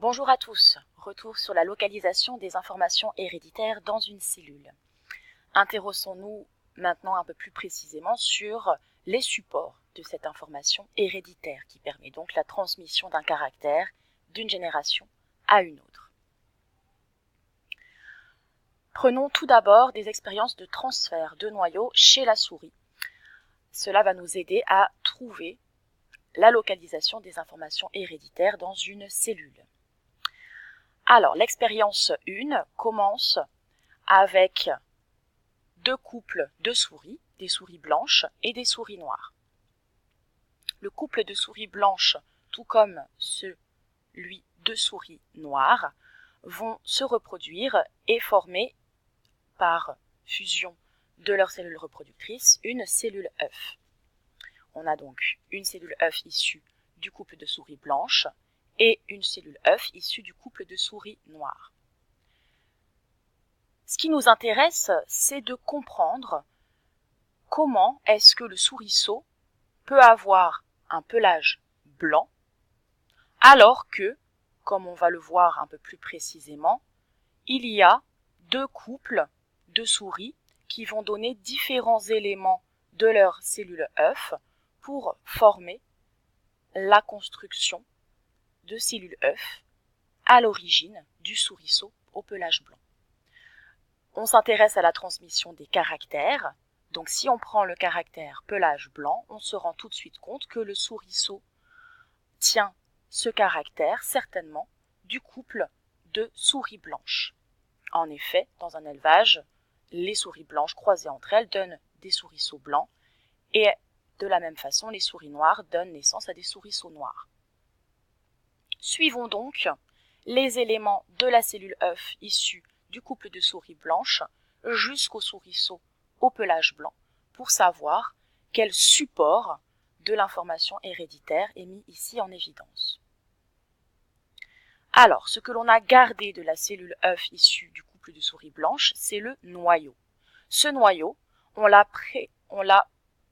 Bonjour à tous, retour sur la localisation des informations héréditaires dans une cellule. Intéressons-nous maintenant un peu plus précisément sur les supports de cette information héréditaire qui permet donc la transmission d'un caractère d'une génération à une autre. Prenons tout d'abord des expériences de transfert de noyaux chez la souris. Cela va nous aider à trouver la localisation des informations héréditaires dans une cellule. Alors, l'expérience 1 commence avec deux couples de souris, des souris blanches et des souris noires. Le couple de souris blanches, tout comme celui de souris noires, vont se reproduire et former, par fusion de leurs cellules reproductrices, une cellule œuf. On a donc une cellule œuf issue du couple de souris blanches et une cellule œuf issue du couple de souris noires. Ce qui nous intéresse, c'est de comprendre comment est-ce que le souriceau peut avoir un pelage blanc, alors que, comme on va le voir un peu plus précisément, il y a deux couples de souris qui vont donner différents éléments de leur cellule œuf pour former la construction de cellules œufs à l'origine du souriceau au pelage blanc. On s'intéresse à la transmission des caractères. Donc si on prend le caractère pelage blanc, on se rend tout de suite compte que le souriceau tient ce caractère certainement du couple de souris blanches. En effet, dans un élevage, les souris blanches croisées entre elles donnent des souriceaux blancs et de la même façon, les souris noires donnent naissance à des souriceaux noirs. Suivons donc les éléments de la cellule œuf issue du couple de souris blanches jusqu'au souriceau au pelage blanc pour savoir quel support de l'information héréditaire est mis ici en évidence. Alors, ce que l'on a gardé de la cellule œuf issue du couple de souris blanches, c'est le noyau. Ce noyau, on l'a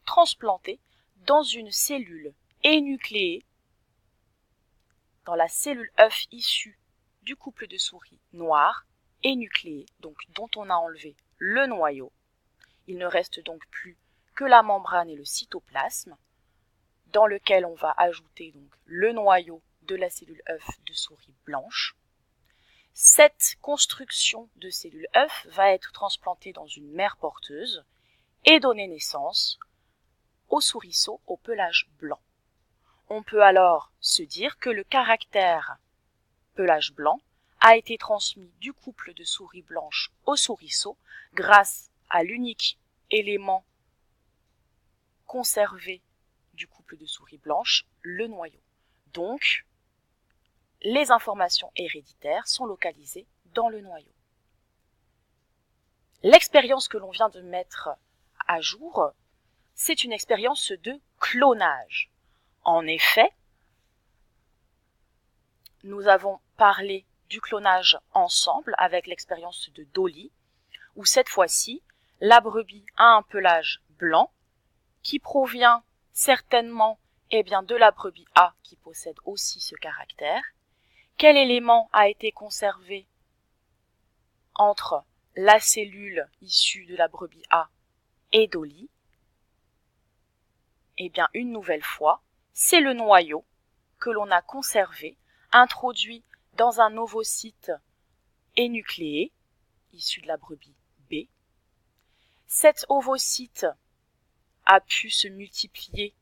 transplanté dans une cellule énucléée, dans la cellule œuf issue du couple de souris noires, énucléée, donc dont on a enlevé le noyau. Il ne reste donc plus que la membrane et le cytoplasme, dans lequel on va ajouter donc le noyau de la cellule œuf de souris blanche. Cette construction de cellules œuf va être transplantée dans une mère porteuse et donner naissance au souriceau au pelage blanc. On peut alors se dire que le caractère pelage blanc a été transmis du couple de souris blanches au souriceau grâce à l'unique élément conservé du couple de souris blanches, le noyau. Donc, les informations héréditaires sont localisées dans le noyau. L'expérience que l'on vient de mettre à jour, c'est une expérience de clonage. En effet, nous avons parlé du clonage ensemble avec l'expérience de Dolly, où cette fois-ci, la brebis a un pelage blanc qui provient certainement de la brebis A qui possède aussi ce caractère. Quel élément a été conservé entre la cellule issue de la brebis A et Dolly? Une nouvelle fois, c'est le noyau que l'on a conservé, introduit dans un ovocyte énucléé, issu de la brebis B. Cet ovocyte a pu se multiplier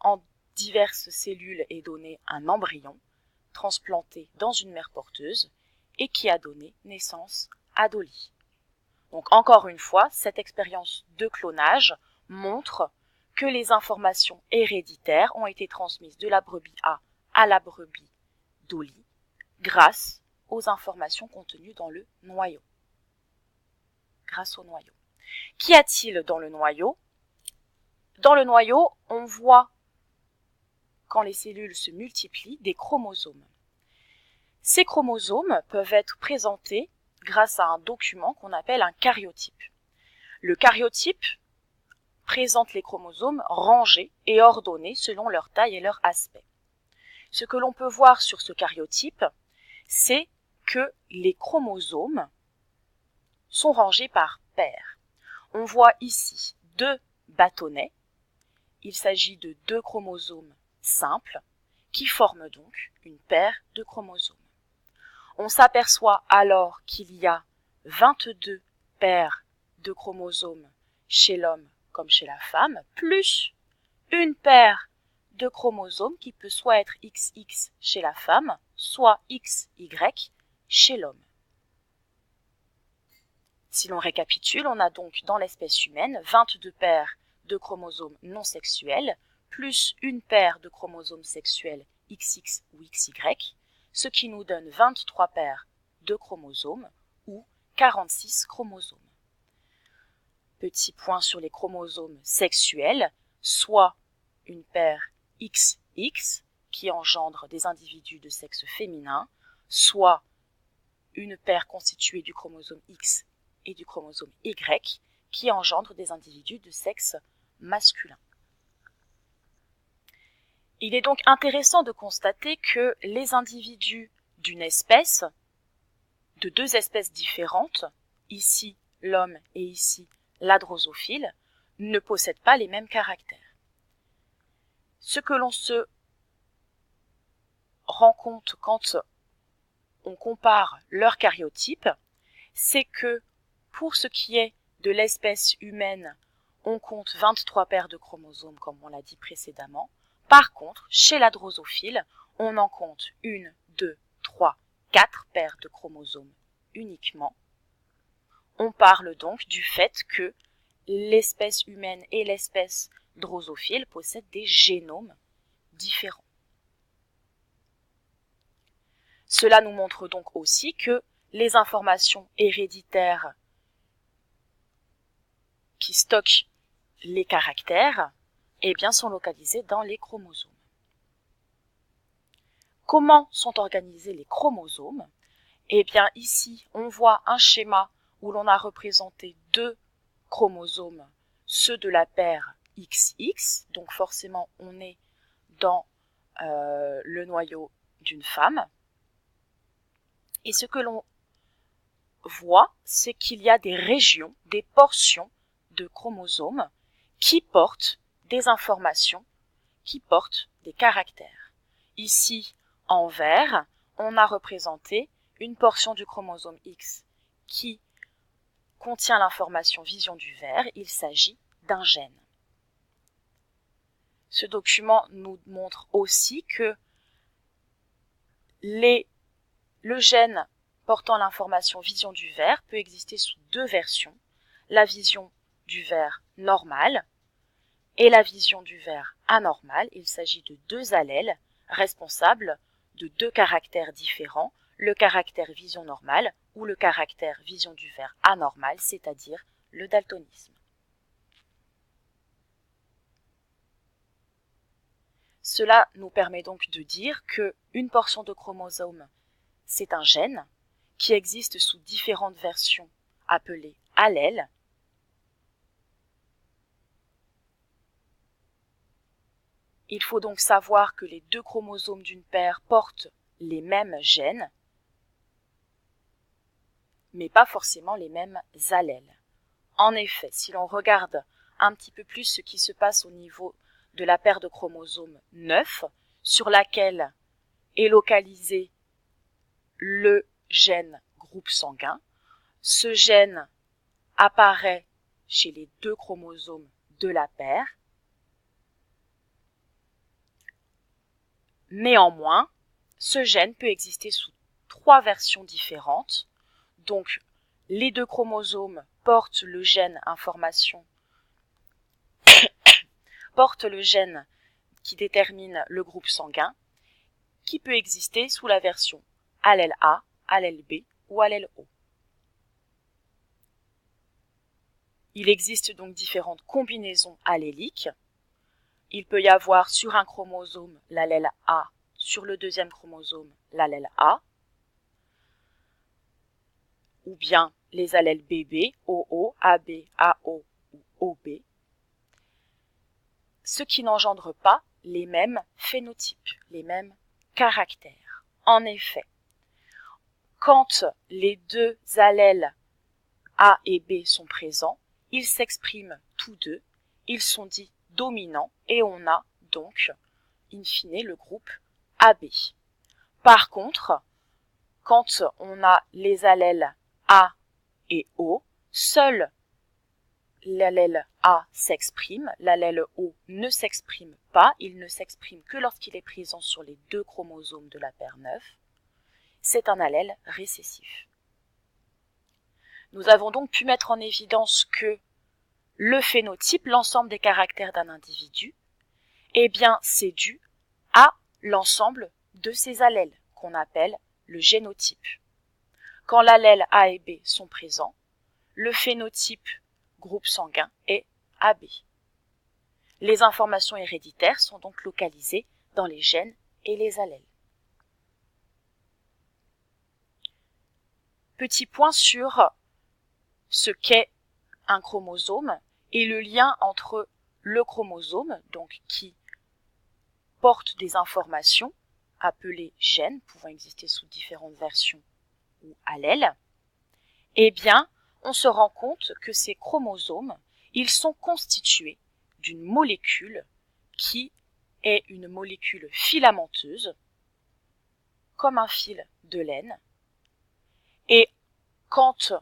en diverses cellules et donner un embryon transplanté dans une mère porteuse et qui a donné naissance à Dolly. Donc encore une fois, cette expérience de clonage montre que les informations héréditaires ont été transmises de la brebis A à la brebis Dolly grâce aux informations contenues dans le noyau. Grâce au noyau. Qu'y a-t-il dans le noyau? Dans le noyau, on voit, quand les cellules se multiplient, des chromosomes. Ces chromosomes peuvent être présentés grâce à un document qu'on appelle un karyotype. Le karyotype présente les chromosomes rangés et ordonnés selon leur taille et leur aspect. Ce que l'on peut voir sur ce karyotype, c'est que les chromosomes sont rangés par paires. On voit ici 2 bâtonnets. Il s'agit de 2 chromosomes simples qui forment donc une paire de chromosomes. On s'aperçoit alors qu'il y a 22 paires de chromosomes chez l'homme comme chez la femme, plus une paire de chromosomes qui peut soit être XX chez la femme, soit XY chez l'homme. Si l'on récapitule, on a donc dans l'espèce humaine 22 paires de chromosomes non sexuels, plus une paire de chromosomes sexuels XX ou XY, ce qui nous donne 23 paires de chromosomes ou 46 chromosomes. Petit point sur les chromosomes sexuels, soit une paire XX qui engendre des individus de sexe féminin, soit une paire constituée du chromosome X et du chromosome Y qui engendre des individus de sexe masculin. Il est donc intéressant de constater que les individus d'une espèce, de 2 espèces différentes, ici l'homme et ici la drosophile, ne possèdent pas les mêmes caractères. Ce que l'on se rend compte quand on compare leurs karyotypes, c'est que pour ce qui est de l'espèce humaine, on compte 23 paires de chromosomes comme on l'a dit précédemment. Par contre, chez la drosophile, on en compte 1, 2, 3, 4 paires de chromosomes uniquement. On parle donc du fait que l'espèce humaine et l'espèce drosophile possèdent des génomes différents. Cela nous montre donc aussi que les informations héréditaires qui stockent les caractères sont localisées dans les chromosomes. Comment sont organisés les chromosomes? Ici, on voit un schéma où l'on a représenté 2 chromosomes, ceux de la paire XX, donc forcément on est dans le noyau d'une femme. Et ce que l'on voit, c'est qu'il y a des régions, des portions de chromosomes qui portent des informations, qui portent des caractères. Ici, en vert, on a représenté une portion du chromosome X qui contient l'information vision du vert. Il s'agit d'un gène. Ce document nous montre aussi que le gène portant l'information vision du vert peut exister sous 2 versions, la vision du vert normale et la vision du vert anormale. Il s'agit de 2 allèles responsables de 2 caractères différents, le caractère vision normale ou le caractère vision du vert anormal, c'est-à-dire le daltonisme. Cela nous permet donc de dire qu'une portion de chromosome, c'est un gène qui existe sous différentes versions appelées allèles. Il faut donc savoir que les 2 chromosomes d'une paire portent les mêmes gènes, mais pas forcément les mêmes allèles. En effet, si l'on regarde un petit peu plus ce qui se passe au niveau de la paire de chromosomes 9, sur laquelle est localisé le gène groupe sanguin, ce gène apparaît chez les 2 chromosomes de la paire. Néanmoins, ce gène peut exister sous 3 versions différentes. Donc, les 2 chromosomes portent le gène information, portent le gène qui détermine le groupe sanguin, qui peut exister sous la version allèle A, allèle B ou allèle O. Il existe donc différentes combinaisons alléliques. Il peut y avoir sur un chromosome l'allèle A, sur le 2e chromosome l'allèle A, ou bien les allèles BB, OO, AB, AO ou OB, ce qui n'engendre pas les mêmes phénotypes, les mêmes caractères. En effet, quand les deux allèles A et B sont présents, ils s'expriment tous deux, ils sont dits dominants et on a donc, in fine, le groupe AB. Par contre, quand on a les allèles A et O, seul l'allèle A s'exprime, l'allèle O ne s'exprime pas, il ne s'exprime que lorsqu'il est présent sur les deux chromosomes de la paire 9. C'est un allèle récessif. Nous avons donc pu mettre en évidence que le phénotype, l'ensemble des caractères d'un individu, eh bien c'est dû à l'ensemble de ces allèles qu'on appelle le génotype. Quand l'allèle A et B sont présents, le phénotype groupe sanguin est AB. Les informations héréditaires sont donc localisées dans les gènes et les allèles. Petit point sur ce qu'est un chromosome et le lien entre le chromosome, donc qui porte des informations appelées gènes, pouvant exister sous différentes versions ou allèles, eh bien, on se rend compte que ces chromosomes, ils sont constitués d'une molécule qui est une molécule filamenteuse, comme un fil de laine, et quand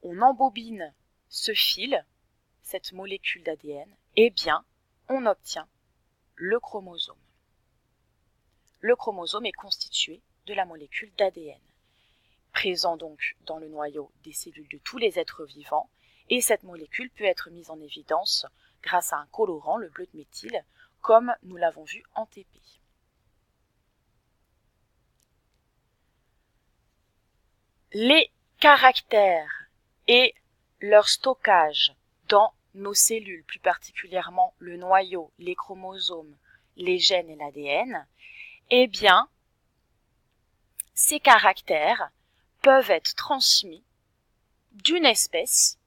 on embobine ce fil, cette molécule d'ADN, eh bien, on obtient le chromosome. Le chromosome est constitué de la molécule d'ADN, présent donc dans le noyau des cellules de tous les êtres vivants, et cette molécule peut être mise en évidence grâce à un colorant, le bleu de méthyle, comme nous l'avons vu en TP. Les caractères et leur stockage dans nos cellules, plus particulièrement le noyau, les chromosomes, les gènes et l'ADN, eh bien, ces caractères peuvent être transmis d'une espèce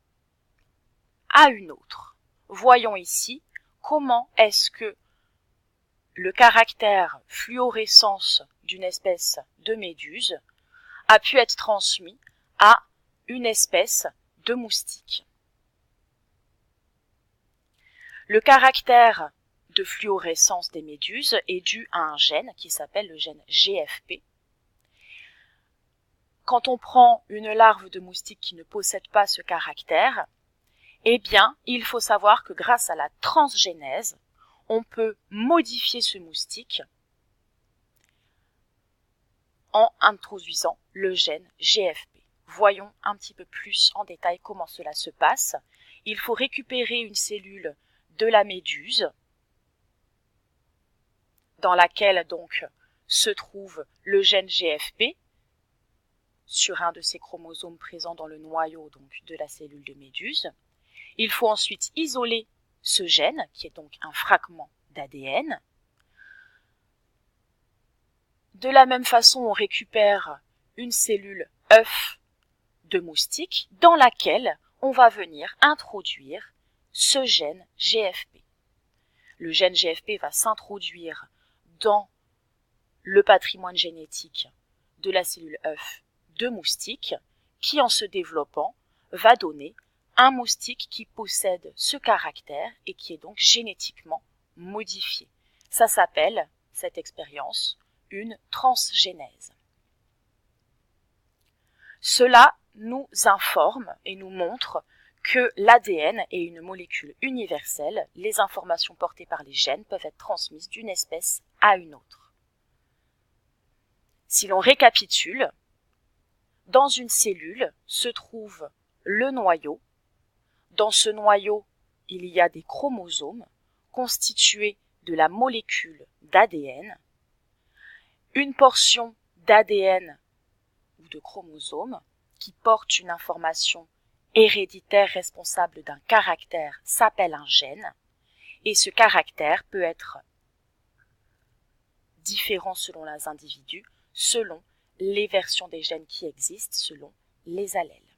à une autre. Voyons ici comment est-ce que le caractère fluorescence d'une espèce de méduse a pu être transmis à une espèce de moustique. Le caractère de fluorescence des méduses est dû à un gène qui s'appelle le gène GFP. Quand on prend une larve de moustique qui ne possède pas ce caractère, eh bien, il faut savoir que grâce à la transgénèse, on peut modifier ce moustique en introduisant le gène GFP. Voyons un petit peu plus en détail comment cela se passe. Il faut récupérer une cellule de la méduse, dans laquelle donc se trouve le gène GFP, sur un de ces chromosomes présents dans le noyau donc, de la cellule de méduse. Il faut ensuite isoler ce gène, qui est donc un fragment d'ADN. De la même façon, on récupère une cellule œuf de moustique dans laquelle on va venir introduire ce gène GFP. Le gène GFP va s'introduire dans le patrimoine génétique de la cellule œuf de moustique qui, en se développant, va donner un moustique qui possède ce caractère et qui est donc génétiquement modifié. Ça s'appelle, cette expérience, une transgénèse. Cela nous informe et nous montre que l'ADN est une molécule universelle. Les informations portées par les gènes peuvent être transmises d'une espèce à une autre. Si l'on récapitule, dans une cellule se trouve le noyau. Dans ce noyau, il y a des chromosomes constitués de la molécule d'ADN. Une portion d'ADN ou de chromosome qui porte une information héréditaire responsable d'un caractère s'appelle un gène, et ce caractère peut être différent selon les individus, selon les versions des gènes qui existent, selon les allèles.